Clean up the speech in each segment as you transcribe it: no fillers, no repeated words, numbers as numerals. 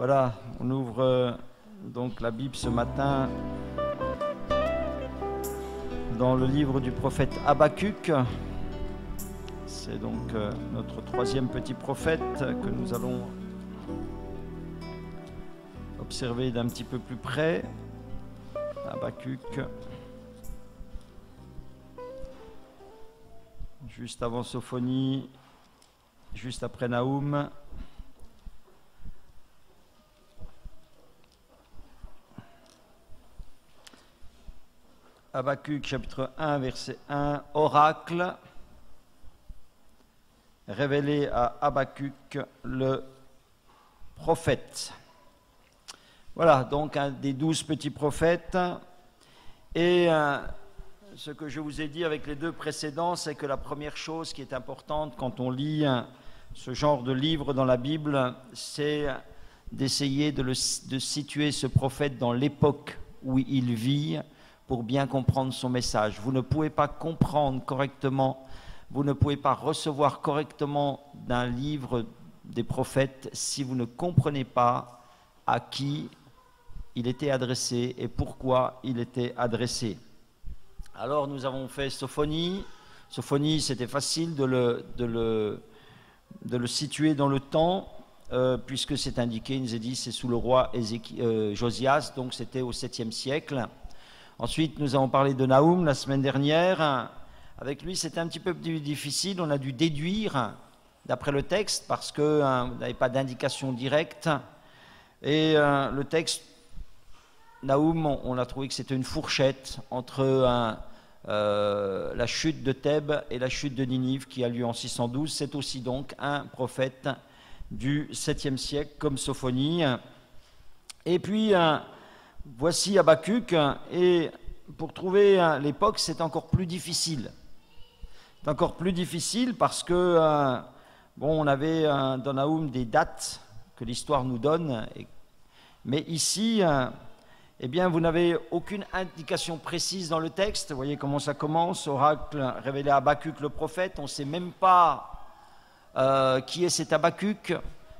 Voilà, on ouvre donc la Bible ce matin dans le livre du prophète Habakkuk. C'est donc notre troisième petit prophète que nous allons observer d'un petit peu plus près. Habakkuk, juste avant Sophonie, juste après Naoum. Habakkuk chapitre 1 verset 1, oracle révélé à Habakkuk le prophète. Voilà, donc un des 12 petits prophètes. Et ce que je vous ai dit avec les deux précédents, c'est que la première chose qui est importante quand on lit ce genre de livre dans la Bible, c'est d'essayer de situer ce prophète dans l'époque où il vit pour bien comprendre son message. Vous ne pouvez pas comprendre correctement, vous ne pouvez pas recevoir correctement d'un livre des prophètes si vous ne comprenez pas à qui il était adressé et pourquoi il était adressé. Alors nous avons fait Sophonie. Sophonie, c'était facile de le situer dans le temps, puisque c'est indiqué, il nous est dit, c'est sous le roi Josias, donc c'était au 7e siècle. Ensuite, nous avons parlé de Naoum la semaine dernière. Avec lui, c'était un petit peu plus difficile. On a dû déduire d'après le texte parce que vous n'avez pas d'indication directe. Et le texte, Naoum, on a trouvé que c'était une fourchette entre la chute de Thèbes et la chute de Ninive qui a lieu en 612. C'est aussi donc un prophète du 7e siècle comme Sophonie. Et puis, voici Habakkuk, et pour trouver l'époque, c'est encore plus difficile. C'est encore plus difficile parce que, on avait dans Naoum des dates que l'histoire nous donne, mais ici, eh bien, vous n'avez aucune indication précise dans le texte. Vous voyez comment ça commence, oracle révélé à Habakkuk le prophète. On ne sait même pas qui est cet Habakkuk.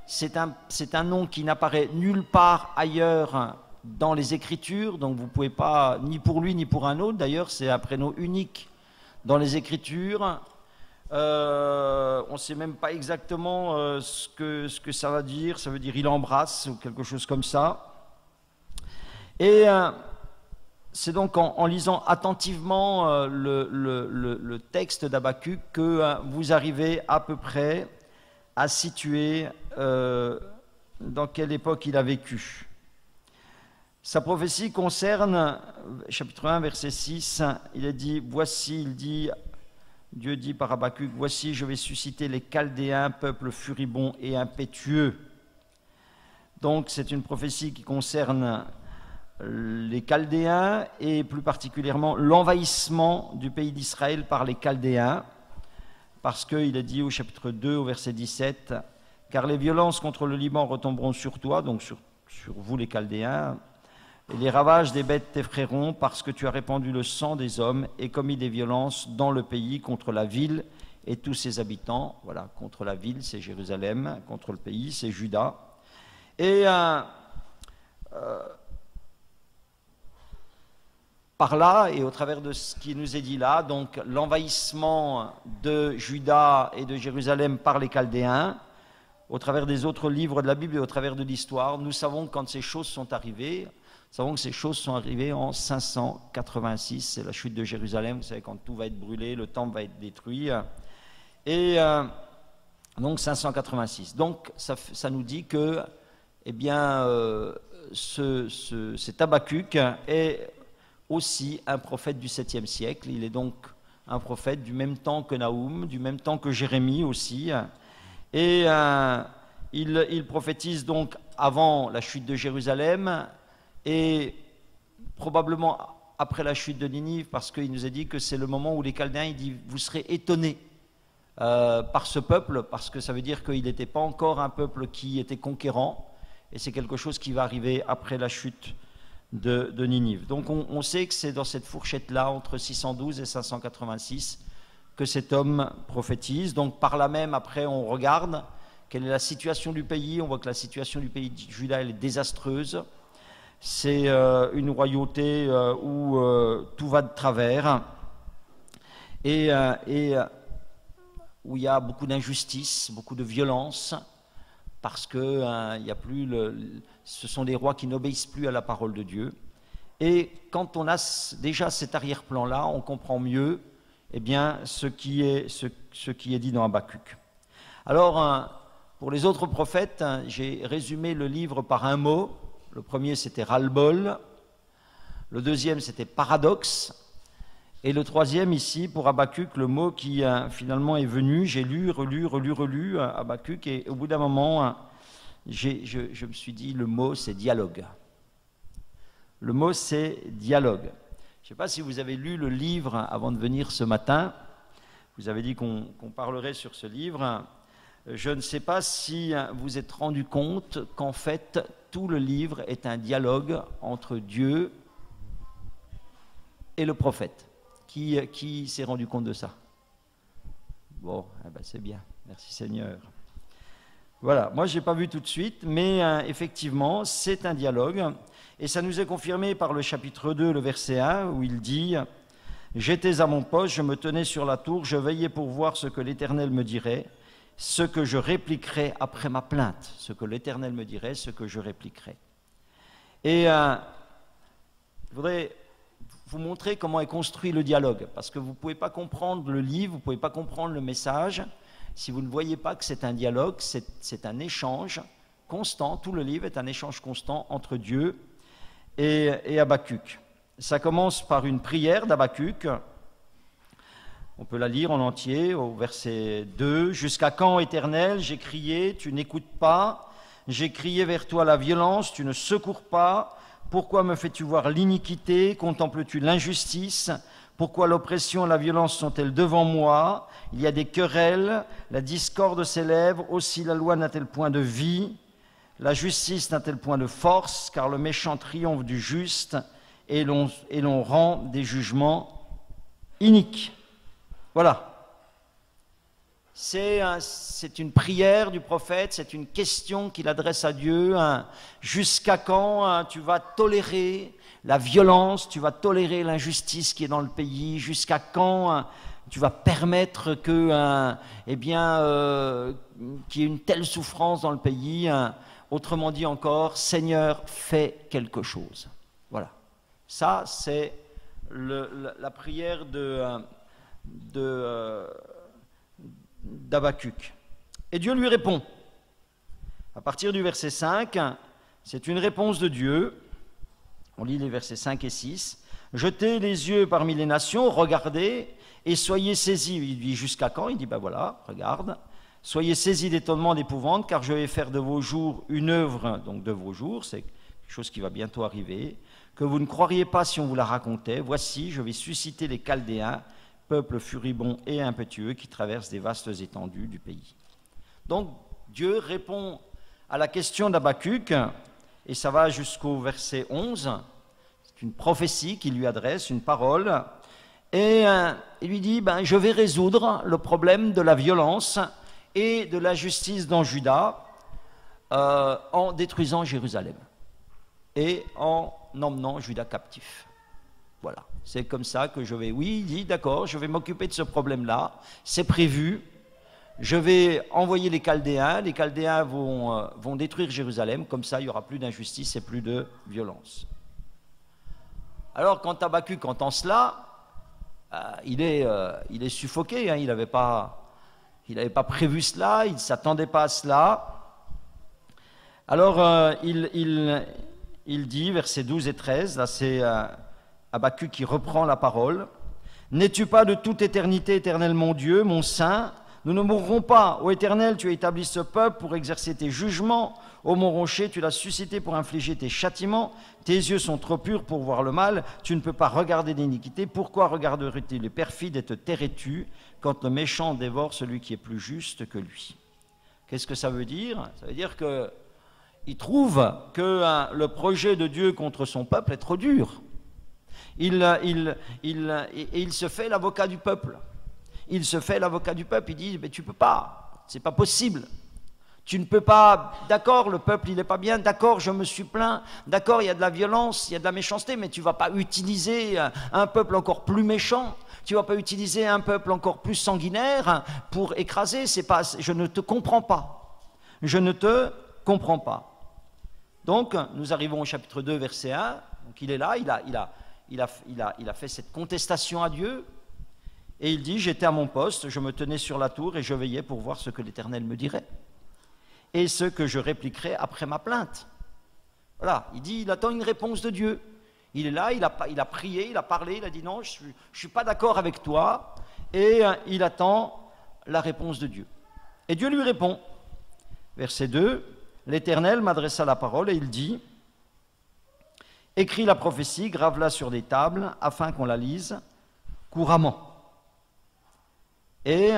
C'est un nom qui n'apparaît nulle part ailleurs dans les Écritures, donc vous ne pouvez pas, ni pour lui ni pour un autre, d'ailleurs c'est un prénom unique dans les Écritures. On ne sait même pas exactement ce que ça va dire, ça veut dire il embrasse ou quelque chose comme ça. Et c'est donc en lisant attentivement le texte d'Habakkuk que vous arrivez à peu près à situer dans quelle époque il a vécu. Sa prophétie concerne, chapitre 1, verset 6, il est dit, Dieu dit par Habakkuk, « Voici, je vais susciter les Chaldéens, peuple furibond et impétueux. » Donc c'est une prophétie qui concerne les Chaldéens et plus particulièrement l'envahissement du pays d'Israël par les Chaldéens, parce qu'il est dit au chapitre 2, au verset 17, « Car les violences contre le Liban retomberont sur toi, donc sur vous les Chaldéens, et les ravages des bêtes t'effrayeront parce que tu as répandu le sang des hommes et commis des violences dans le pays contre la ville et tous ses habitants. » Voilà, contre la ville, c'est Jérusalem, contre le pays, c'est Juda. Et par là, et au travers de ce qui nous est dit là, donc l'envahissement de Juda et de Jérusalem par les Chaldéens, au travers des autres livres de la Bible et au travers de l'histoire, nous savons quand ces choses sont arrivées. Nous savons que ces choses sont arrivées en 586, c'est la chute de Jérusalem, vous savez, quand tout va être brûlé, le temple va être détruit. Et donc 586. Donc ça nous dit que, eh bien, cet Habakkuk est aussi un prophète du 7e siècle. Il est donc un prophète du même temps que Naoum, du même temps que Jérémie aussi. Et il prophétise donc avant la chute de Jérusalem, et probablement après la chute de Ninive, parce qu'il nous a dit que c'est le moment où les Chaldéens, il dit, vous serez étonnés par ce peuple, parce que ça veut dire qu'il n'était pas encore un peuple qui était conquérant, et c'est quelque chose qui va arriver après la chute de Ninive. Donc on sait que c'est dans cette fourchette-là, entre 612 et 586, que cet homme prophétise. Donc par là même, après, on regarde quelle est la situation du pays. On voit que la situation du pays de Juda, elle est désastreuse. C'est une royauté où tout va de travers et où il y a beaucoup d'injustice, beaucoup de violence, parce que il y a plus ce sont des rois qui n'obéissent plus à la parole de Dieu. Et quand on a déjà cet arrière-plan-là, on comprend mieux eh bien, ce qui est dit dans Habakkuk. Alors, pour les autres prophètes, j'ai résumé le livre par un mot. Le premier, c'était ras-le-bol. Le deuxième, c'était paradoxe. Et le troisième, ici, pour Habakkuk, le mot qui finalement est venu, j'ai lu, relu Habakkuk, et au bout d'un moment, je me suis dit, le mot, c'est dialogue. Le mot, c'est dialogue. Je ne sais pas si vous avez lu le livre avant de venir ce matin. Vous avez dit qu'on parlerait sur ce livre. Je ne sais pas si vous êtes rendu compte qu'en fait, tout le livre est un dialogue entre Dieu et le prophète. Qui s'est rendu compte de ça? Bon, eh ben c'est bien. Merci Seigneur. Voilà, moi je n'ai pas vu tout de suite, mais effectivement, c'est un dialogue. Et ça nous est confirmé par le chapitre 2, le verset 1, où il dit « J'étais à mon poste, je me tenais sur la tour, je veillais pour voir ce que l'Éternel me dirait, ce que je répliquerai après ma plainte. » Ce que l'Éternel me dirait, ce que je répliquerai. Et je voudrais vous montrer comment est construit le dialogue, parce que vous ne pouvez pas comprendre le livre, vous ne pouvez pas comprendre le message, si vous ne voyez pas que c'est un dialogue, c'est un échange constant, tout le livre est un échange constant entre Dieu et Habakkuk. Ça commence par une prière d'Habakkuk. On peut la lire en entier au verset 2. « Jusqu'à quand, Éternel, j'ai crié, tu n'écoutes pas. J'ai crié vers toi la violence, tu ne secours pas. Pourquoi me fais-tu voir l'iniquité? Contemples-tu l'injustice? Pourquoi l'oppression et la violence sont-elles devant moi? Il y a des querelles, la discorde s'élève, aussi la loi n'a-t-elle point de vie? La justice n'a-t-elle point de force? Car le méchant triomphe du juste, et l'on rend des jugements iniques. » Voilà. C'est une prière du prophète, c'est une question qu'il adresse à Dieu. Jusqu'à quand tu vas tolérer la violence, tu vas tolérer l'injustice qui est dans le pays? Jusqu'à quand tu vas permettre que, qu'il y ait une telle souffrance dans le pays? Autrement dit encore, Seigneur, fais quelque chose. Voilà. Ça, c'est la prière d'Habakkuk. Et Dieu lui répond. À partir du verset 5, c'est une réponse de Dieu. On lit les versets 5 et 6. « Jetez les yeux parmi les nations, regardez, et soyez saisis. » Il dit jusqu'à quand? Il dit ben voilà, regarde. « Soyez saisis d'étonnement, d'épouvante, car je vais faire de vos jours une œuvre, donc de vos jours, c'est quelque chose qui va bientôt arriver, que vous ne croiriez pas si on vous la racontait. Voici, je vais susciter les Chaldéens, peuple furibond et impétueux qui traverse des vastes étendues du pays. » Donc Dieu répond à la question d'Habakkuk, et ça va jusqu'au verset 11. C'est une prophétie qu'il lui adresse, une parole, et il lui dit je vais résoudre le problème de la violence et de l'injustice dans Juda en détruisant Jérusalem et en emmenant Juda captif. Voilà, c'est comme ça que je vais, oui, il dit, d'accord, je vais m'occuper de ce problème-là, c'est prévu, je vais envoyer les Chaldéens vont détruire Jérusalem, comme ça il n'y aura plus d'injustice et plus de violence. Alors quand Habakkuk entend cela, il est suffoqué, hein, il n'avait pas prévu cela, il ne s'attendait pas à cela. Alors il dit, versets 12 et 13, là c'est Habakkuk qui reprend la parole. « N'es-tu pas de toute éternité, Éternel mon Dieu, mon Saint? Nous ne mourrons pas. Ô Éternel, tu as établi ce peuple pour exercer tes jugements. Ô mon rocher, tu l'as suscité pour infliger tes châtiments. Tes yeux sont trop purs pour voir le mal. Tu ne peux pas regarder l'iniquité. Pourquoi regarderais-tu les perfides et te tairais-tu quand le méchant dévore celui qui est plus juste que lui ?» Qu'est-ce que ça veut dire? Ça veut dire qu'il trouve que le projet de Dieu contre son peuple est trop dur. Il se fait l'avocat du peuple. Il se fait l'avocat du peuple. Il dit, mais tu ne peux pas, c'est pas possible. Tu ne peux pas, d'accord, le peuple il n'est pas bien, d'accord, je me suis plaint, d'accord, il y a de la violence, il y a de la méchanceté, mais tu ne vas pas utiliser un peuple encore plus méchant, tu ne vas pas utiliser un peuple encore plus sanguinaire pour écraser, c'est pas, je ne te comprends pas. Je ne te comprends pas. Donc, nous arrivons au chapitre 2, verset 1, donc il est là, il a fait cette contestation à Dieu, et il dit, j'étais à mon poste, je me tenais sur la tour et je veillais pour voir ce que l'Éternel me dirait. Et ce que je répliquerai après ma plainte. Voilà, il dit, il attend une réponse de Dieu. Il est là, il a prié, il a parlé, il a dit non, je ne suis pas d'accord avec toi, et il attend la réponse de Dieu. Et Dieu lui répond. Verset 2, l'Éternel m'adressa la parole et il dit, écris la prophétie, grave-la sur des tables, afin qu'on la lise couramment. Et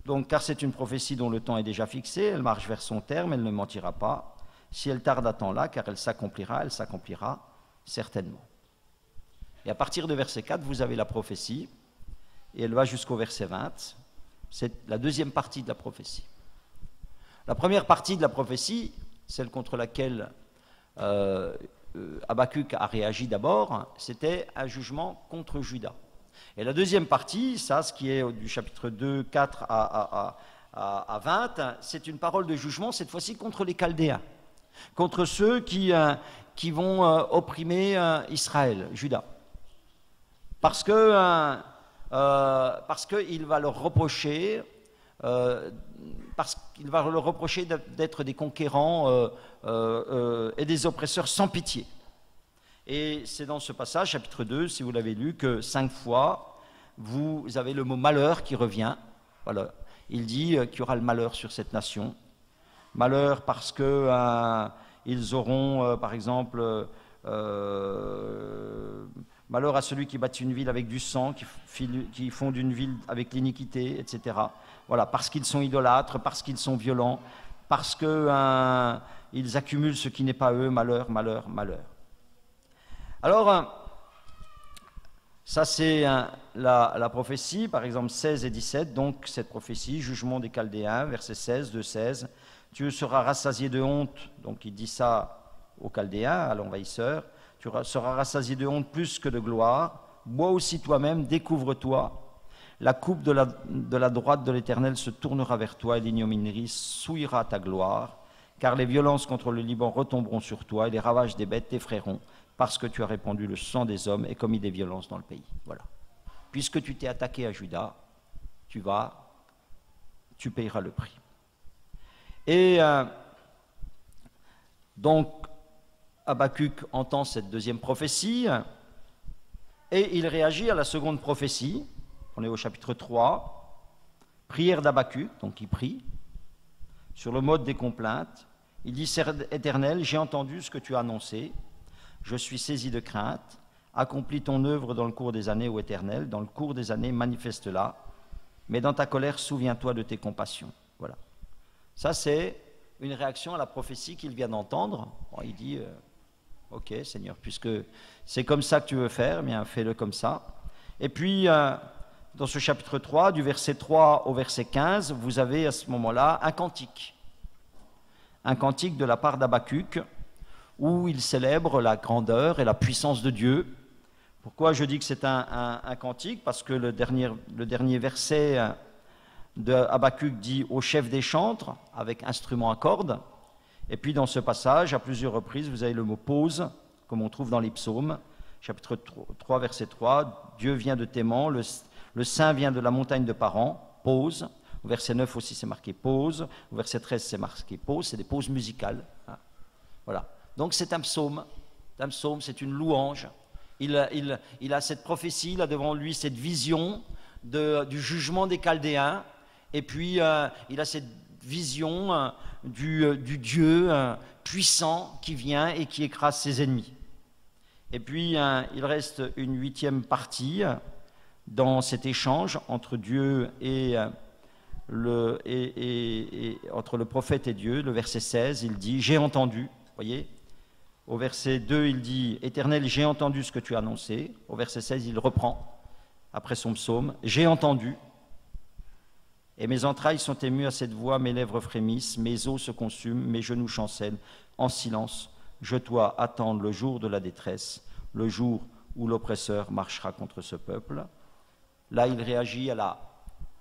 donc, car c'est une prophétie dont le temps est déjà fixé, elle marche vers son terme, elle ne mentira pas. Si elle tarde à temps là, car elle s'accomplira certainement. Et à partir de verset 4, vous avez la prophétie, et elle va jusqu'au verset 20. C'est la deuxième partie de la prophétie. La première partie de la prophétie, celle contre laquelle Habakkuk a réagi d'abord, c'était un jugement contre Juda. Et la deuxième partie, ça, ce qui est du chapitre 2, 4 à 20, c'est une parole de jugement, cette fois-ci contre les Chaldéens, contre ceux qui vont opprimer Israël, Juda. Parce qu'il va leur reprocher, d'être des conquérants et des oppresseurs sans pitié. Et c'est dans ce passage, chapitre 2, si vous l'avez lu, que 5 fois, vous avez le mot malheur qui revient. Voilà. Il dit qu'il y aura le malheur sur cette nation. Malheur parce qu'ils auront, par exemple, malheur à celui qui bâtit une ville avec du sang, qui fonde une ville avec l'iniquité, etc. Voilà, parce qu'ils sont idolâtres, parce qu'ils sont violents, parce qu'ils accumulent ce qui n'est pas eux, malheur, malheur, malheur. Alors, ça c'est la prophétie, par exemple 16 et 17, donc cette prophétie, jugement des Chaldéens, verset 16, 2-16, tu seras rassasié de honte, donc il dit ça aux Chaldéens, à l'envahisseur, tu seras rassasié de honte plus que de gloire, bois aussi toi-même, découvre-toi, la coupe de la droite de l'Éternel se tournera vers toi et l'ignominerie souillera ta gloire, car les violences contre le Liban retomberont sur toi et les ravages des bêtes t'effrayeront, parce que tu as répandu le sang des hommes et commis des violences dans le pays. Voilà. Puisque tu t'es attaqué à Juda, tu payeras le prix. Et donc, Habakkuk entend cette deuxième prophétie et il réagit à la seconde prophétie. On est au chapitre 3, prière d'Habakkuk, donc il prie, sur le mode des complaintes. Il dit, Éternel, j'ai entendu ce que tu as annoncé, je suis saisi de crainte, accomplis ton œuvre dans le cours des années, ô Éternel, dans le cours des années, manifeste-la, mais dans ta colère, souviens-toi de tes compassions. Voilà. Ça, c'est une réaction à la prophétie qu'il vient d'entendre. Bon, il dit, ok, Seigneur, puisque c'est comme ça que tu veux faire, bien, fais-le comme ça. Et puis, dans ce chapitre 3, du verset 3 au verset 15, vous avez à ce moment-là un cantique de la part d'Habakkuk, où il célèbre la grandeur et la puissance de Dieu. Pourquoi je dis que c'est un cantique? Parce que le dernier verset de Habakkuk dit « au chef des chantres » avec instrument à cordes. Et puis dans ce passage, à plusieurs reprises, vous avez le mot « pause » comme on trouve dans les psaumes. Chapitre 3, verset 3, « Dieu vient de Théman, le Saint vient de la montagne de Paran » pause. Au verset 9 aussi, c'est marqué « pause ». Au verset 13, c'est marqué « pause ». C'est des pauses musicales. Voilà. Donc c'est un psaume, c'est une louange. Il a cette prophétie, il a devant lui cette vision du jugement des Chaldéens, et puis il a cette vision du Dieu puissant qui vient et qui écrase ses ennemis. Et puis il reste une 8e partie dans cet échange entre Dieu entre le prophète et Dieu. Le verset 16, il dit « J'ai entendu », voyez. Au verset 2, il dit « Éternel, j'ai entendu ce que tu as annoncé ». Au verset 16, il reprend, après son psaume, « J'ai entendu ». Et mes entrailles sont émues à cette voix, mes lèvres frémissent, mes os se consument, mes genoux chancellent. En silence, je dois attendre le jour de la détresse, le jour où l'oppresseur marchera contre ce peuple. Là, il réagit à la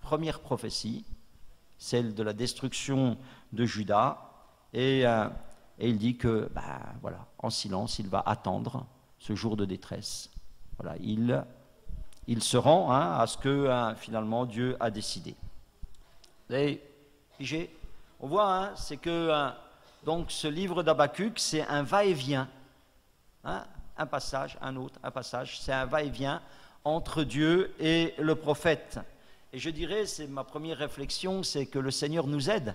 première prophétie, celle de la destruction de Juda, et il dit que, voilà, en silence, il va attendre ce jour de détresse. Voilà, il se rend à ce que finalement Dieu a décidé. Et on voit, c'est que donc ce livre d'Habakkuk, c'est un va-et-vient, un passage, un autre, un passage, c'est un va-et-vient entre Dieu et le prophète. Et je dirais, c'est ma première réflexion, c'est que le Seigneur nous aide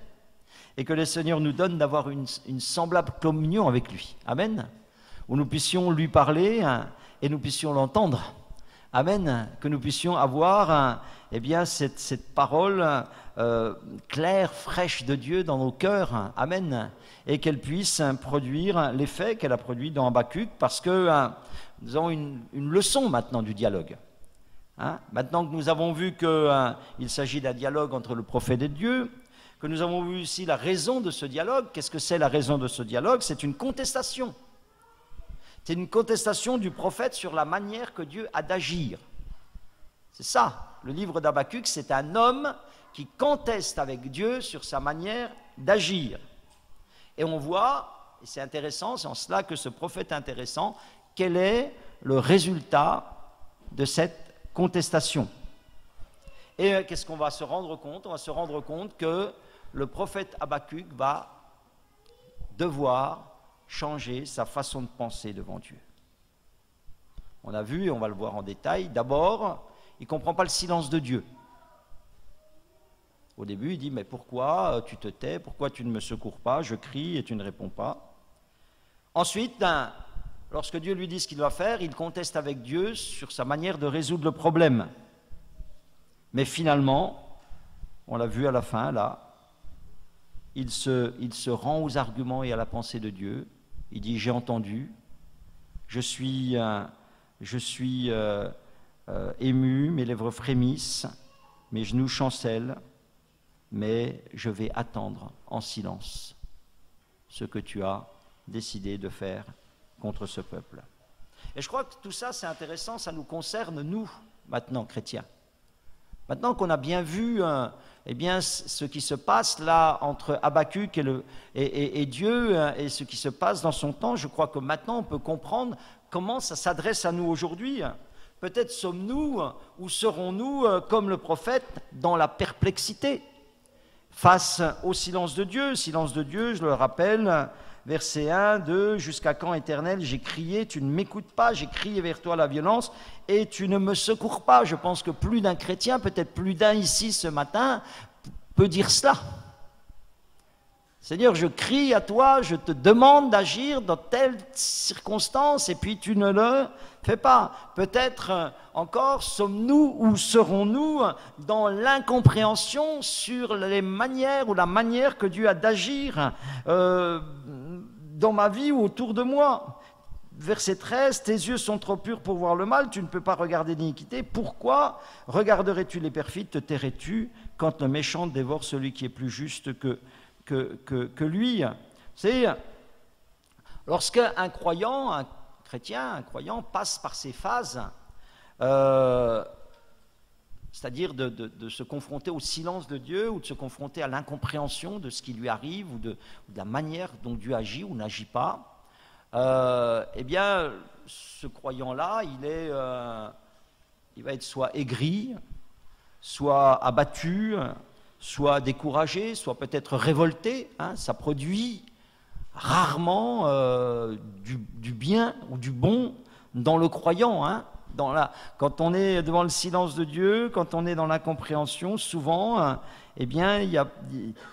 et que le Seigneur nous donne d'avoir une semblable communion avec lui. Amen. Où nous puissions lui parler et nous puissions l'entendre. Amen. Que nous puissions avoir cette parole claire, fraîche de Dieu dans nos cœurs. Amen. Et qu'elle puisse produire l'effet qu'elle a produit dans Habakkuk, parce que nous avons une leçon maintenant du dialogue. Maintenant que nous avons vu qu'il s'agit d'un dialogue entre le prophète et Dieu, que nous avons vu ici la raison de ce dialogue. Qu'est-ce que c'est la raison de ce dialogue? C'est une contestation. C'est une contestation du prophète sur la manière que Dieu a d'agir. C'est ça, le livre d'Habakkuk, c'est un homme qui conteste avec Dieu sur sa manière d'agir. Et on voit, et c'est intéressant, c'est en cela que ce prophète est intéressant, quel est le résultat de cette contestation. Et qu'est-ce qu'on va se rendre compte? On va se rendre compte que le prophète Habakkuk va devoir changer sa façon de penser devant Dieu. On a vu, et on va le voir en détail, d'abord, il ne comprend pas le silence de Dieu. Au début, il dit, mais pourquoi tu te tais? Pourquoi tu ne me secours pas? Je crie et tu ne réponds pas. Ensuite, lorsque Dieu lui dit ce qu'il doit faire, il conteste avec Dieu sur sa manière de résoudre le problème. Mais finalement, on l'a vu à la fin, là, il se rend aux arguments et à la pensée de Dieu. Il dit, j'ai entendu, je suis ému, mes lèvres frémissent, mes genoux chancellent, mais je vais attendre en silence ce que tu as décidé de faire contre ce peuple. Et je crois que tout ça, c'est intéressant, ça nous concerne, nous, maintenant, chrétiens. Maintenant qu'on a bien vu ce qui se passe là entre Habakkuk et Dieu et ce qui se passe dans son temps, je crois que maintenant on peut comprendre comment ça s'adresse à nous aujourd'hui. Peut-être sommes-nous ou serons-nous comme le prophète dans la perplexité face au silence de Dieu. Silence de Dieu, je le rappelle, verset 1, 2, « Jusqu'à quand, Éternel, j'ai crié, tu ne m'écoutes pas, j'ai crié vers toi la violence, et tu ne me secours pas. » Je pense que plus d'un chrétien, peut-être plus d'un ici ce matin, peut dire cela. Seigneur, je crie à toi, je te demande d'agir dans telle circonstance, et puis tu ne le fais pas. Peut-être encore sommes-nous ou serons-nous dans l'incompréhension sur les manières ou la manière que Dieu a d'agir dans ma vie ou autour de moi. Verset 13, « Tes yeux sont trop purs pour voir le mal, tu ne peux pas regarder l'iniquité. Pourquoi regarderais-tu les perfides, te tairais-tu quand le méchant dévore celui qui est plus juste que lui ?» C'est lorsqu'un croyant, un chrétien, un croyant passe par ces phases, c'est-à-dire de se confronter au silence de Dieu ou de se confronter à l'incompréhension de ce qui lui arrive ou de la manière dont Dieu agit ou n'agit pas, eh bien, ce croyant-là, il va être soit aigri, soit abattu, soit découragé, soit peut-être révolté. Ça produit rarement du bien ou du bon dans le croyant. Quand on est devant le silence de Dieu, quand on est dans l'incompréhension, souvent, eh bien,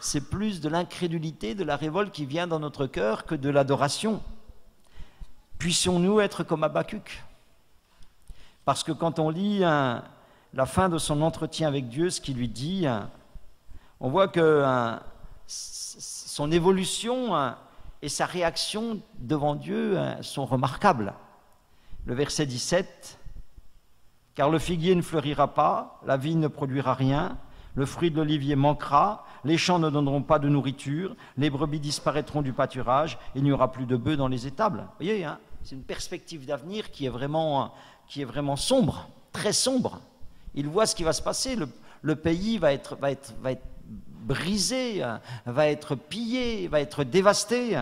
c'est plus de l'incrédulité, de la révolte qui vient dans notre cœur que de l'adoration. Puissions-nous être comme Habakkuk? Parce que quand on lit la fin de son entretien avec Dieu, ce qu'il lui dit, on voit que son évolution et sa réaction devant Dieu sont remarquables. Le verset 17, « Car le figuier ne fleurira pas, la vigne ne produira rien, le fruit de l'olivier manquera, les champs ne donneront pas de nourriture, les brebis disparaîtront du pâturage, il n'y aura plus de bœufs dans les étables. Vous voyez, hein, c'est une perspective d'avenir qui est vraiment sombre, très sombre. Il voit ce qui va se passer, le pays va être brisé, va être pillé, va être dévasté.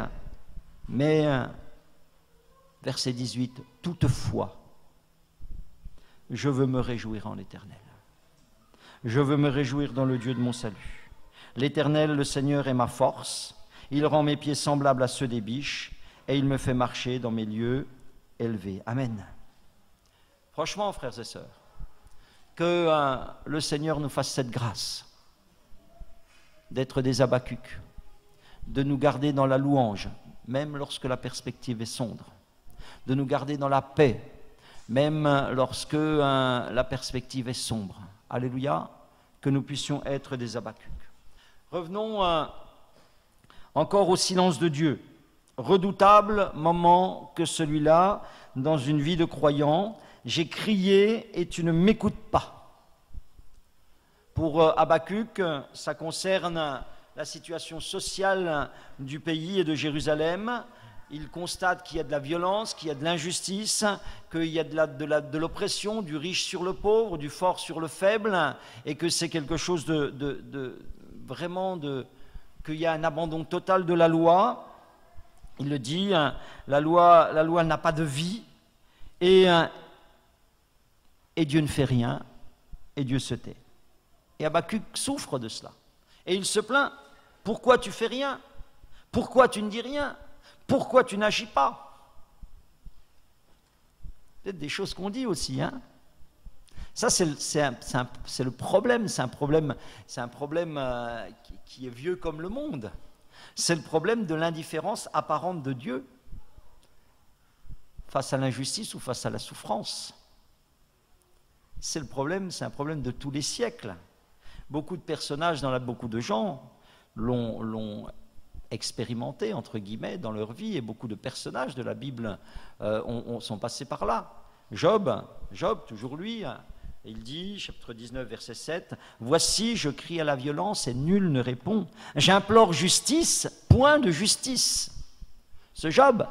Mais, verset 18, toutefois, je veux me réjouir en l'Éternel. Je veux me réjouir dans le Dieu de mon salut. L'Éternel, le Seigneur, est ma force. Il rend mes pieds semblables à ceux des biches et il me fait marcher dans mes lieux élevés. Amen. Franchement, frères et sœurs, que le Seigneur nous fasse cette grâce d'être des Habacucs, de nous garder dans la louange, même lorsque la perspective est sombre, de nous garder dans la paix, même lorsque la perspective est sombre. Alléluia, que nous puissions être des Habacucs. Revenons encore au silence de Dieu. Redoutable moment que celui-là, dans une vie de croyant, j'ai crié et tu ne m'écoutes pas. Pour Habacuc, ça concerne la situation sociale du pays et de Jérusalem. Il constate qu'il y a de la violence, qu'il y a de l'injustice, qu'il y a de l'oppression, du riche sur le pauvre, du fort sur le faible, et que c'est quelque chose qu'il y a un abandon total de la loi. Il le dit, la loi n'a pas de vie, et Dieu ne fait rien, et Dieu se tait. Et Habacuc souffre de cela. Et il se plaint. Pourquoi tu fais rien? Pourquoi tu ne dis rien? Pourquoi tu n'agis pas? Peut-être des choses qu'on dit aussi, hein. Ça, c'est le problème. C'est un problème qui est vieux comme le monde. C'est le problème de l'indifférence apparente de Dieu face à l'injustice ou face à la souffrance. C'est un problème de tous les siècles. Beaucoup de personnages, beaucoup de gens l'ont expérimenté, entre guillemets, dans leur vie, et beaucoup de personnages de la Bible sont passés par là. Job, toujours lui, il dit, chapitre 19, verset 7, « Voici, je crie à la violence et nul ne répond. J'implore justice, point de justice. » Ce Job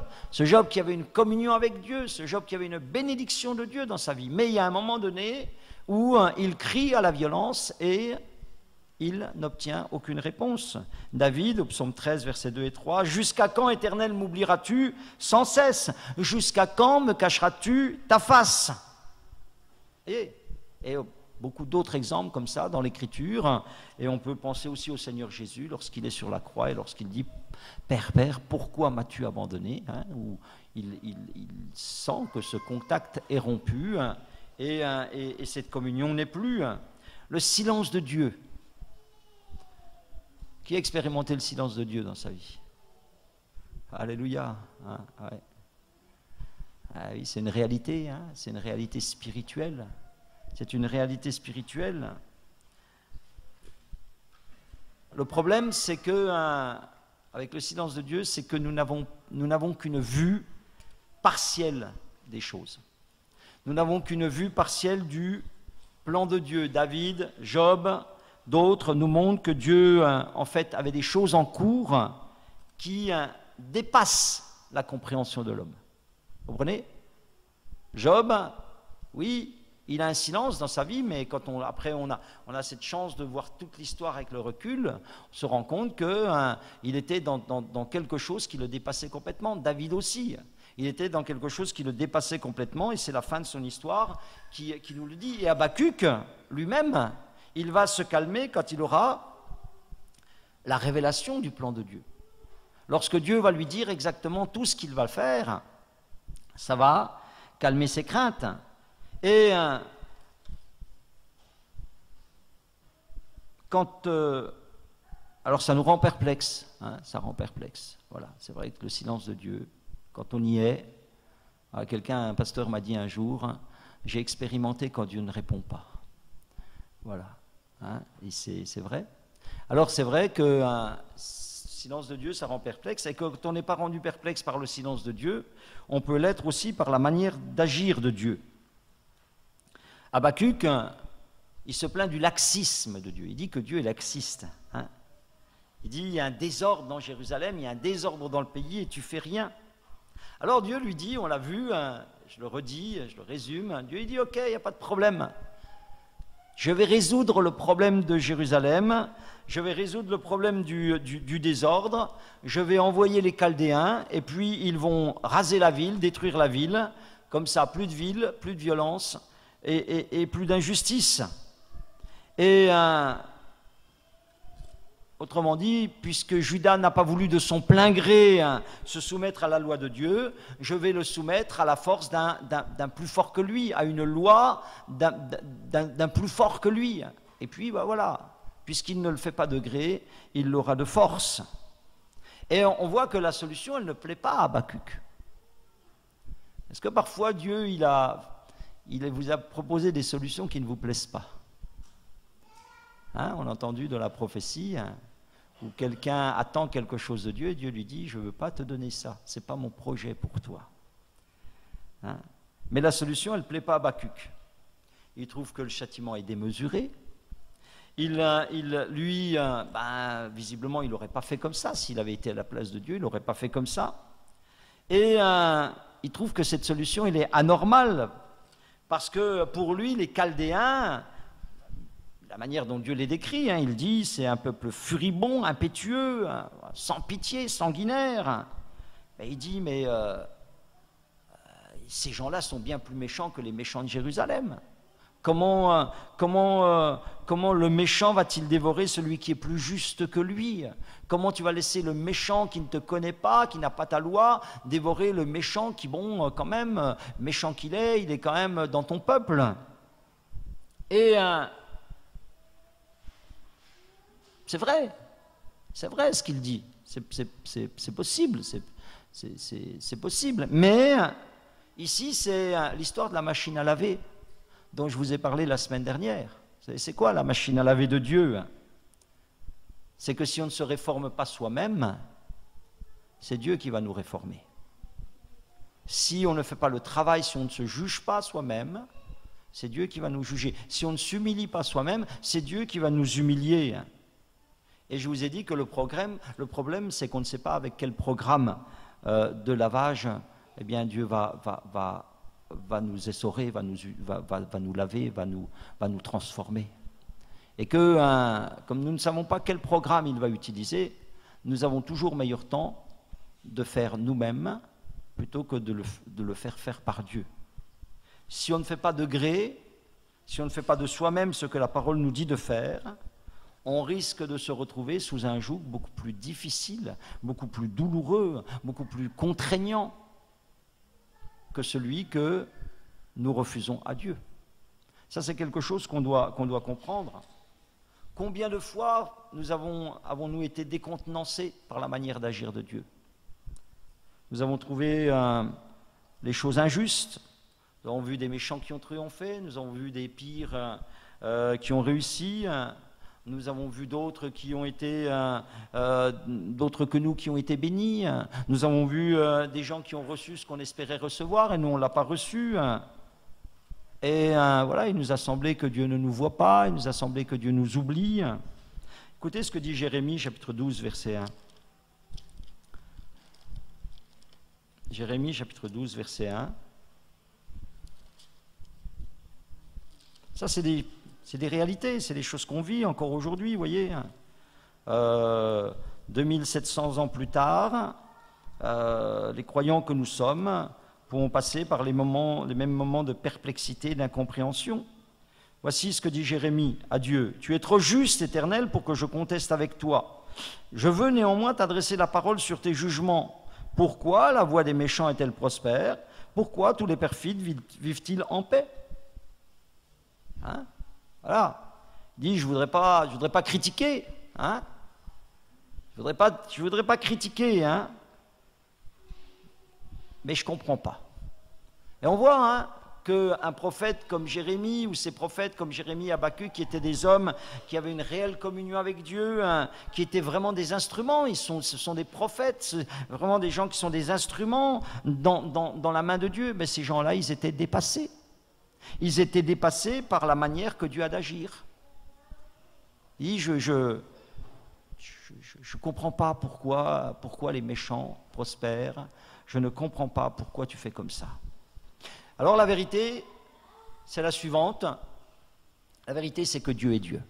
qui avait une communion avec Dieu, ce Job qui avait une bénédiction de Dieu dans sa vie. Mais il y a un moment donné où il crie à la violence et il n'obtient aucune réponse. David, au psaume 13, versets 2 et 3, « Jusqu'à quand, Éternel, m'oublieras-tu sans cesse? Jusqu'à quand me cacheras-tu ta face ?» Et beaucoup d'autres exemples comme ça dans l'Écriture. Et on peut penser aussi au Seigneur Jésus lorsqu'il est sur la croix et lorsqu'il dit « Père, Père, pourquoi m'as-tu abandonné » où il sent que ce contact est rompu et cette communion n'est plus. Le silence de Dieu. Qui a expérimenté le silence de Dieu dans sa vie? Alléluia. Ouais. Ah oui, c'est une réalité, c'est une réalité spirituelle. C'est une réalité spirituelle. Le problème, c'est que, avec le silence de Dieu, c'est que nous n'avons qu'une vue partielle des choses. Nous n'avons qu'une vue partielle du plan de Dieu. David, Job, d'autres nous montrent que Dieu, en fait, avait des choses en cours qui dépassent la compréhension de l'homme. Vous comprenez? Job, oui, il a un silence dans sa vie, mais quand après on a cette chance de voir toute l'histoire avec le recul, on se rend compte qu'il était dans quelque chose qui le dépassait complètement. David aussi, il était dans quelque chose qui le dépassait complètement, et c'est la fin de son histoire qui nous le dit. Et Habacuc, lui-même, il va se calmer quand il aura la révélation du plan de Dieu. Lorsque Dieu va lui dire exactement tout ce qu'il va faire, ça va calmer ses craintes. Et alors ça nous rend perplexes, ça rend perplexes. Voilà, c'est vrai que le silence de Dieu, quand on y est, un pasteur m'a dit un jour, j'ai expérimenté quand Dieu ne répond pas. Voilà, et c'est vrai. Alors c'est vrai que le silence de Dieu, ça rend perplexe, et quand on n'est pas rendu perplexe par le silence de Dieu, on peut l'être aussi par la manière d'agir de Dieu. Habacuc, il se plaint du laxisme de Dieu. Il dit que Dieu est laxiste. Hein. Il dit, il y a un désordre dans Jérusalem, il y a un désordre dans le pays et tu fais rien. Alors Dieu lui dit, on l'a vu, hein, je le redis, je le résume, Dieu il dit, ok, il n'y a pas de problème. Je vais résoudre le problème de Jérusalem, je vais résoudre le problème du désordre, je vais envoyer les Chaldéens et puis ils vont raser la ville, détruire la ville, comme ça, plus de ville, plus de violence et plus d'injustice. Et autrement dit, puisque Juda n'a pas voulu de son plein gré se soumettre à la loi de Dieu, je vais le soumettre à la force d'un plus fort que lui, à une loi d'un plus fort que lui. Et puis, bah voilà, puisqu'il ne le fait pas de gré, il l'aura de force. Et on voit que la solution, elle ne plaît pas à Habakkuk. Est-ce que parfois Dieu, il vous a proposé des solutions qui ne vous plaisent pas? Hein, on a entendu dans la prophétie où quelqu'un attend quelque chose de Dieu et Dieu lui dit « Je ne veux pas te donner ça, ce n'est pas mon projet pour toi. Hein. » Mais la solution, elle ne plaît pas à Habakkuk. Il trouve que le châtiment est démesuré. Visiblement, il n'aurait pas fait comme ça. S'il avait été à la place de Dieu, il n'aurait pas fait comme ça. Et il trouve que cette solution, elle est anormale. Parce que pour lui, les Chaldéens, la manière dont Dieu les décrit, hein, il dit c'est un peuple furibond, impétueux, sans pitié, sanguinaire. Et il dit mais ces gens-là sont bien plus méchants que les méchants de Jérusalem. Comment le méchant va-t-il dévorer celui qui est plus juste que lui? Comment tu vas laisser le méchant qui ne te connaît pas, qui n'a pas ta loi, dévorer le méchant qui, bon, quand même, méchant qu'il est, il est quand même dans ton peuple. Et c'est vrai ce qu'il dit, c'est possible, c'est possible. Mais ici, c'est l'histoire de la machine à laver dont je vous ai parlé la semaine dernière. Vous savez, c'est quoi la machine à laver de Dieu? C'est que si on ne se réforme pas soi-même, c'est Dieu qui va nous réformer. Si on ne fait pas le travail, si on ne se juge pas soi-même, c'est Dieu qui va nous juger. Si on ne s'humilie pas soi-même, c'est Dieu qui va nous humilier. Et je vous ai dit que le problème, c'est qu'on ne sait pas avec quel programme de lavage, eh bien, Dieu va nous essorer, va nous laver, va nous transformer. Et que, comme nous ne savons pas quel programme il va utiliser, nous avons toujours meilleur temps de faire nous-mêmes plutôt que de le faire par Dieu. Si on ne fait pas de gré, si on ne fait pas de soi-même ce que la parole nous dit de faire, on risque de se retrouver sous un joug beaucoup plus difficile, beaucoup plus douloureux, beaucoup plus contraignant que celui que nous refusons à Dieu. Ça, c'est quelque chose qu'on doit comprendre. Combien de fois avons-nous été décontenancés par la manière d'agir de Dieu? Nous avons trouvé les choses injustes, nous avons vu des méchants qui ont triomphé, nous avons vu des pires qui ont réussi, nous avons vu d'autres qui ont été, d'autres que nous qui ont été bénis, nous avons vu des gens qui ont reçu ce qu'on espérait recevoir et nous on ne l'a pas reçu. Et voilà, il nous a semblé que Dieu ne nous voit pas, il nous a semblé que Dieu nous oublie. Écoutez ce que dit Jérémie, chapitre 12, verset 1. Jérémie, chapitre 12, verset 1. Ça, c'est des réalités, c'est des choses qu'on vit encore aujourd'hui, vous voyez. 2700 ans plus tard, les croyants que nous sommes pourront passer par les mêmes moments de perplexité et d'incompréhension. Voici ce que dit Jérémie à Dieu. « Tu es trop juste, Éternel, pour que je conteste avec toi. Je veux néanmoins t'adresser la parole sur tes jugements. Pourquoi la voie des méchants est-elle prospère? Pourquoi tous les perfides vivent-ils en paix ?» Hein? Voilà. Il dit, je voudrais pas critiquer. Hein? Je voudrais pas critiquer. Hein? Mais je ne comprends pas. Et on voit qu'un prophète comme Jérémie, ou ces prophètes comme Jérémie et Habakkuk, qui étaient des hommes qui avaient une réelle communion avec Dieu, qui étaient vraiment des instruments, ce sont des prophètes, vraiment des gens qui sont des instruments dans la main de Dieu, mais ces gens-là, ils étaient dépassés. Ils étaient dépassés par la manière que Dieu a d'agir. Je ne comprends pas pourquoi les méchants prospèrent. Je ne comprends pas pourquoi tu fais comme ça. Alors la vérité, c'est la suivante. La vérité, c'est que Dieu est Dieu.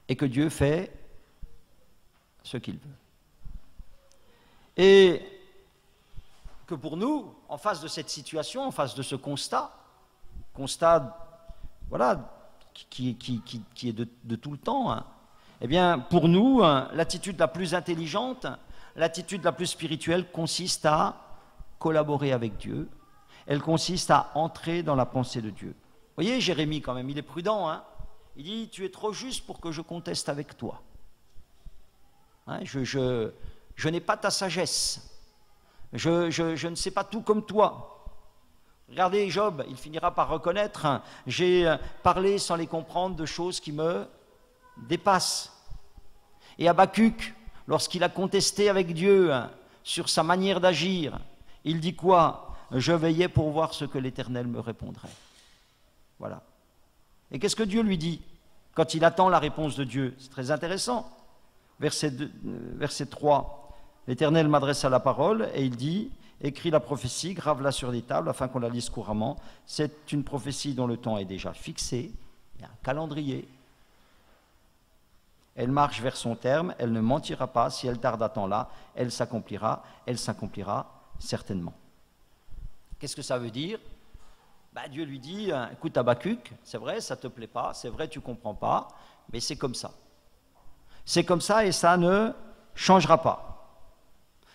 Et que Dieu fait ce qu'il veut. Et que pour nous, en face de cette situation, en face de ce constat, voilà, qui est de tout le temps, hein, eh bien, pour nous, l'attitude la plus intelligente, l'attitude la plus spirituelle consiste à collaborer avec Dieu. Elle consiste à entrer dans la pensée de Dieu. Vous voyez, Jérémie, quand même, il est prudent. Hein, il dit, tu es trop juste pour que je conteste avec toi. Hein, je n'ai pas ta sagesse. Je ne sais pas tout comme toi. Regardez Job, il finira par reconnaître, hein, j'ai parlé sans les comprendre de choses qui me dépassent. Et Habakkuk, lorsqu'il a contesté avec Dieu hein, sur sa manière d'agir, il dit quoi? Je veillais pour voir ce que l'Éternel me répondrait. Voilà. Et qu'est-ce que Dieu lui dit quand il attend la réponse de Dieu? C'est très intéressant. Verset 3, l'Éternel m'adressa la parole et il dit, écris la prophétie, grave-la sur des tables afin qu'on la lise couramment. C'est une prophétie dont le temps est déjà fixé, il y a un calendrier. Elle marche vers son terme, elle ne mentira pas, si elle tarde à temps là, elle s'accomplira certainement. Qu'est-ce que ça veut dire? Dieu lui dit, écoute Habakkuk, c'est vrai, ça ne te plaît pas, c'est vrai, tu ne comprends pas, mais c'est comme ça. C'est comme ça et ça ne changera pas.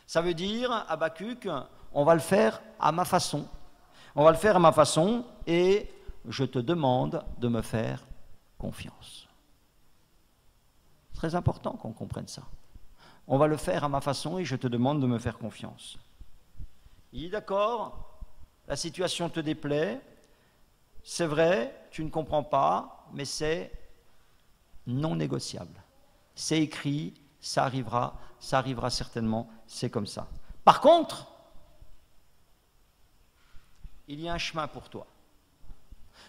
Ça veut dire, Habakkuk, on va le faire à ma façon. On va le faire à ma façon et je te demande de me faire confiance. C'est très important qu'on comprenne ça. On va le faire à ma façon et je te demande de me faire confiance. Il dit d'accord, la situation te déplaît, c'est vrai, tu ne comprends pas, mais c'est non négociable. C'est écrit, ça arrivera certainement, c'est comme ça. Par contre, il y a un chemin pour toi.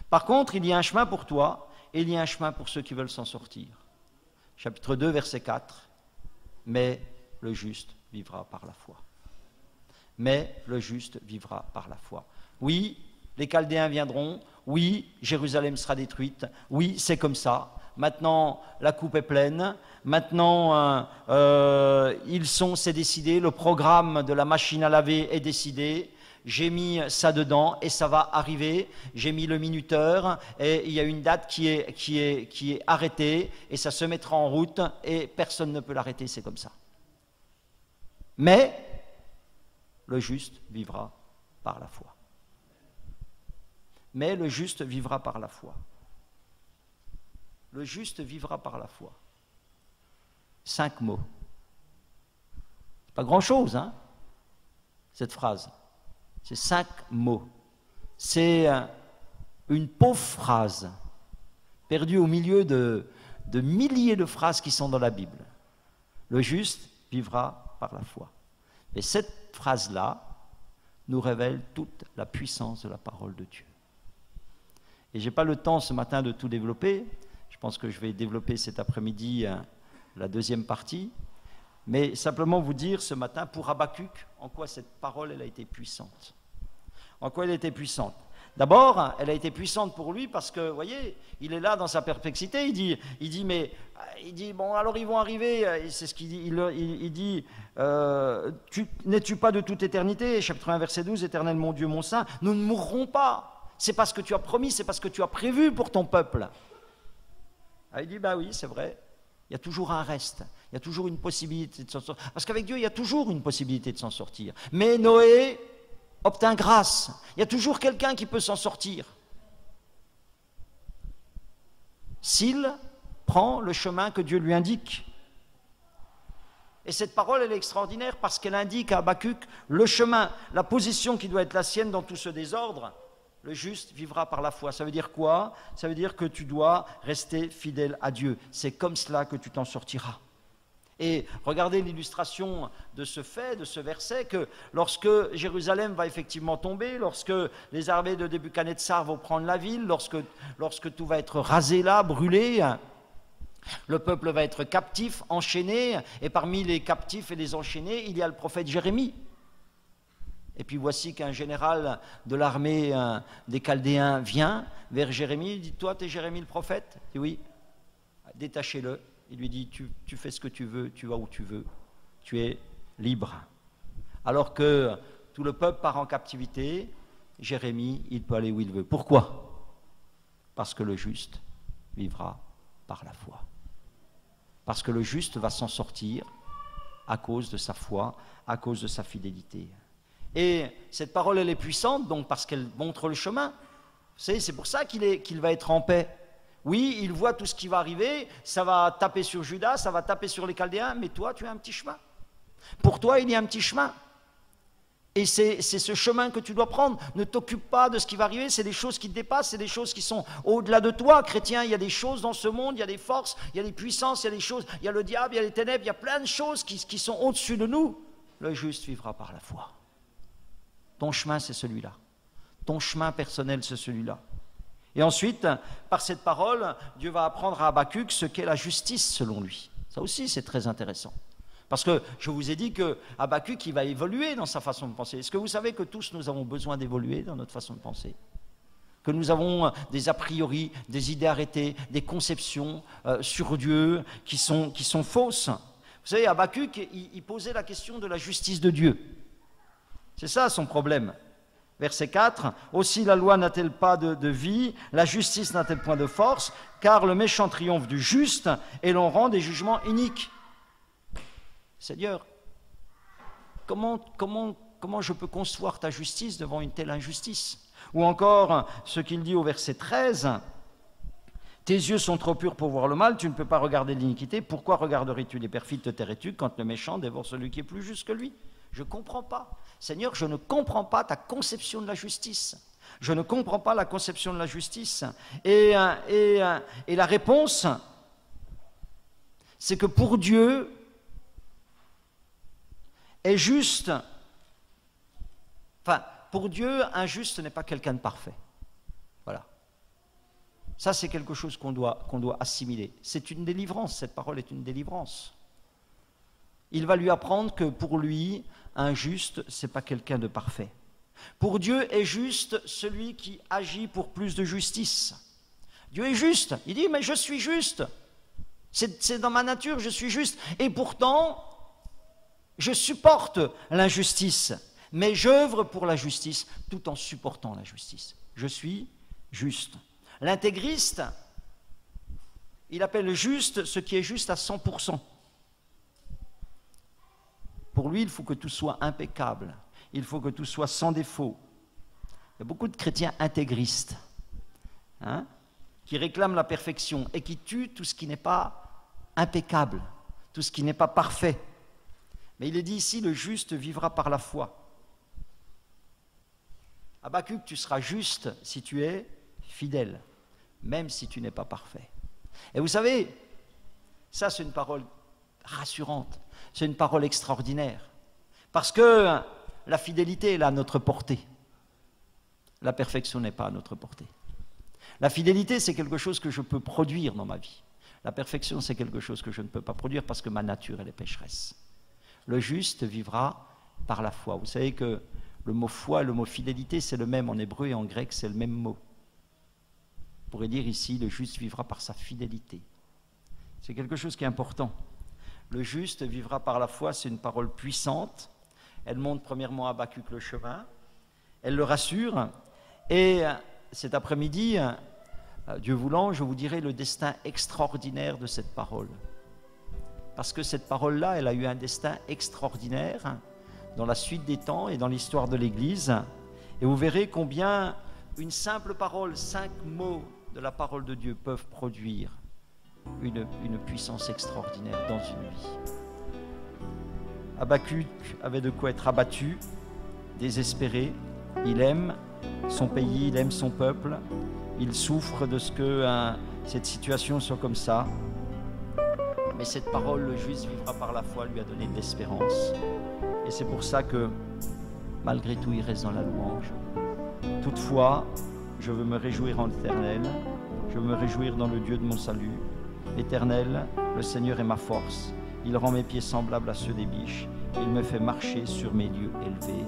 Par contre, il y a un chemin pour toi et il y a un chemin pour ceux qui veulent s'en sortir. Chapitre 2, verset 4. Mais le juste vivra par la foi. Mais le juste vivra par la foi. Oui, les Chaldéens viendront. Oui, Jérusalem sera détruite. Oui, c'est comme ça. Maintenant, la coupe est pleine. Maintenant, c'est décidé. Le programme de la machine à laver est décidé. J'ai mis ça dedans et ça va arriver. J'ai mis le minuteur et il y a une date qui est arrêtée et ça se mettra en route et personne ne peut l'arrêter, c'est comme ça. Mais le juste vivra par la foi. Mais le juste vivra par la foi. Le juste vivra par la foi. 5 mots. C'est pas grand-chose, hein, cette phrase. C'est 5 mots. C'est une pauvre phrase, perdue au milieu de milliers de phrases qui sont dans la Bible. Le juste vivra par la foi. Et cette phrase-là nous révèle toute la puissance de la parole de Dieu. Et je n'ai pas le temps ce matin de tout développer. Je pense que je vais développer cet après-midi la deuxième partie. Mais simplement vous dire ce matin, pour Habakkuk, en quoi cette parole elle a été puissante. En quoi elle a été puissante? D'abord, elle a été puissante pour lui parce que, vous voyez, il est là dans sa perplexité. Il dit, bon, alors ils vont arriver. C'est ce qu'il dit. Il dit, n'es-tu pas de toute éternité? Chapitre 1, verset 12, Éternel, mon Dieu, mon Saint, nous ne mourrons pas. C'est parce que tu as promis, c'est parce que tu as prévu pour ton peuple. Ah, il dit, oui, c'est vrai. Il y a toujours un reste. Il y a toujours une possibilité de s'en sortir. Parce qu'avec Dieu, il y a toujours une possibilité de s'en sortir. Mais Noé obtint grâce. Il y a toujours quelqu'un qui peut s'en sortir. S'il prend le chemin que Dieu lui indique. Et cette parole, elle est extraordinaire parce qu'elle indique à Habakkuk le chemin, la position qui doit être la sienne dans tout ce désordre. Le juste vivra par la foi. Ça veut dire quoi? Ça veut dire que tu dois rester fidèle à Dieu. C'est comme cela que tu t'en sortiras. Et regardez l'illustration de ce fait, de ce verset, que lorsque Jérusalem va effectivement tomber, lorsque les armées de Nebuchadnezzar vont prendre la ville, lorsque tout va être rasé là, brûlé, le peuple va être captif, enchaîné, et parmi les captifs et les enchaînés, il y a le prophète Jérémie. Et puis voici qu'un général de l'armée des Chaldéens vient vers Jérémie, il dit, toi, tu es Jérémie le prophète? Il dit, oui, détachez-le. Il lui dit, tu fais ce que tu veux, tu vas où tu veux, tu es libre. Alors que tout le peuple part en captivité, Jérémie, il peut aller où il veut. Pourquoi? Parce que le juste vivra par la foi. Parce que le juste va s'en sortir à cause de sa foi, à cause de sa fidélité. Et cette parole, elle est puissante, donc parce qu'elle montre le chemin. Vous savez, c'est pour ça qu'il va être en paix. Oui, il voit tout ce qui va arriver, ça va taper sur Judas, ça va taper sur les Chaldéens, mais toi, tu as un petit chemin. Pour toi, il y a un petit chemin. Et c'est ce chemin que tu dois prendre. Ne t'occupe pas de ce qui va arriver, c'est des choses qui te dépassent, c'est des choses qui sont au-delà de toi. Chrétien, il y a des choses dans ce monde, il y a des forces, il y a des puissances, il y a des choses, il y a le diable, il y a les ténèbres, il y a plein de choses qui sont au-dessus de nous. Le juste vivra par la foi. Ton chemin, c'est celui-là. Ton chemin personnel, c'est celui-là. Et ensuite, par cette parole, Dieu va apprendre à Habacuc ce qu'est la justice selon lui. Ça aussi, c'est très intéressant. Parce que je vous ai dit que Habacuc, il va évoluer dans sa façon de penser. Est-ce que vous savez que tous nous avons besoin d'évoluer dans notre façon de penser? Que nous avons des a priori, des idées arrêtées, des conceptions sur Dieu qui sont fausses. Vous savez, Habacuc, il posait la question de la justice de Dieu. C'est ça son problème. Verset 4, « Aussi la loi n'a-t-elle pas de vie, la justice n'a-t-elle point de force, car le méchant triomphe du juste, et l'on rend des jugements iniques. » Seigneur, comment je peux concevoir ta justice devant une telle injustice? Ou encore, ce qu'il dit au verset 13, « Tes yeux sont trop purs pour voir le mal, tu ne peux pas regarder l'iniquité, pourquoi regarderais-tu les perfides, te tairais-tu quand le méchant dévore celui qui est plus juste que lui ?» Je ne comprends pas. Seigneur, je ne comprends pas ta conception de la justice. Je ne comprends pas la conception de la justice. Et la réponse, c'est que pour Dieu, est juste. Enfin, pour Dieu, un juste n'est pas quelqu'un de parfait. Voilà. Ça, c'est quelque chose qu'on doit assimiler. C'est une délivrance, cette parole est une délivrance. Il va lui apprendre que pour lui, un juste, ce n'est pas quelqu'un de parfait. Pour Dieu est juste celui qui agit pour plus de justice. Dieu est juste. Il dit, mais je suis juste. C'est dans ma nature, je suis juste. Et pourtant, je supporte l'injustice. Mais j'œuvre pour la justice tout en supportant la justice. Je suis juste. L'intégriste, il appelle juste ce qui est juste à 100%. Pour lui, il faut que tout soit impeccable. Il faut que tout soit sans défaut. Il y a beaucoup de chrétiens intégristes qui réclament la perfection et qui tuent tout ce qui n'est pas impeccable, tout ce qui n'est pas parfait. Mais il est dit ici, le juste vivra par la foi. Habacuc, tu seras juste si tu es fidèle, même si tu n'es pas parfait. Et vous savez, ça c'est une parole rassurante. C'est une parole extraordinaire, parce que la fidélité est à notre portée. La perfection n'est pas à notre portée. La fidélité, c'est quelque chose que je peux produire dans ma vie. La perfection, c'est quelque chose que je ne peux pas produire parce que ma nature, elle est pécheresse. Le juste vivra par la foi. Vous savez que le mot foi et le mot fidélité, c'est le même en hébreu et en grec, c'est le même mot. On pourrait dire ici, le juste vivra par sa fidélité. C'est quelque chose qui est important. Le juste vivra par la foi, c'est une parole puissante. Elle montre premièrement à Habacuc le chemin, elle le rassure. Et cet après-midi, Dieu voulant, je vous dirai le destin extraordinaire de cette parole. Parce que cette parole-là, elle a eu un destin extraordinaire dans la suite des temps et dans l'histoire de l'Église. Et vous verrez combien une simple parole, 5 mots de la parole de Dieu peuvent produire une puissance extraordinaire dans une vie. Habacuc avait de quoi être abattu, désespéré. Il aime son pays, il aime son peuple. Il souffre de ce que cette situation soit comme ça. Mais cette parole, le juste vivra par la foi, lui a donné de l'espérance. Et c'est pour ça que, malgré tout, il reste dans la louange. Toutefois, je veux me réjouir en l'Éternel, je veux me réjouir dans le Dieu de mon salut. L'Éternel, le Seigneur est ma force. Il rend mes pieds semblables à ceux des biches. Il me fait marcher sur mes lieux élevés.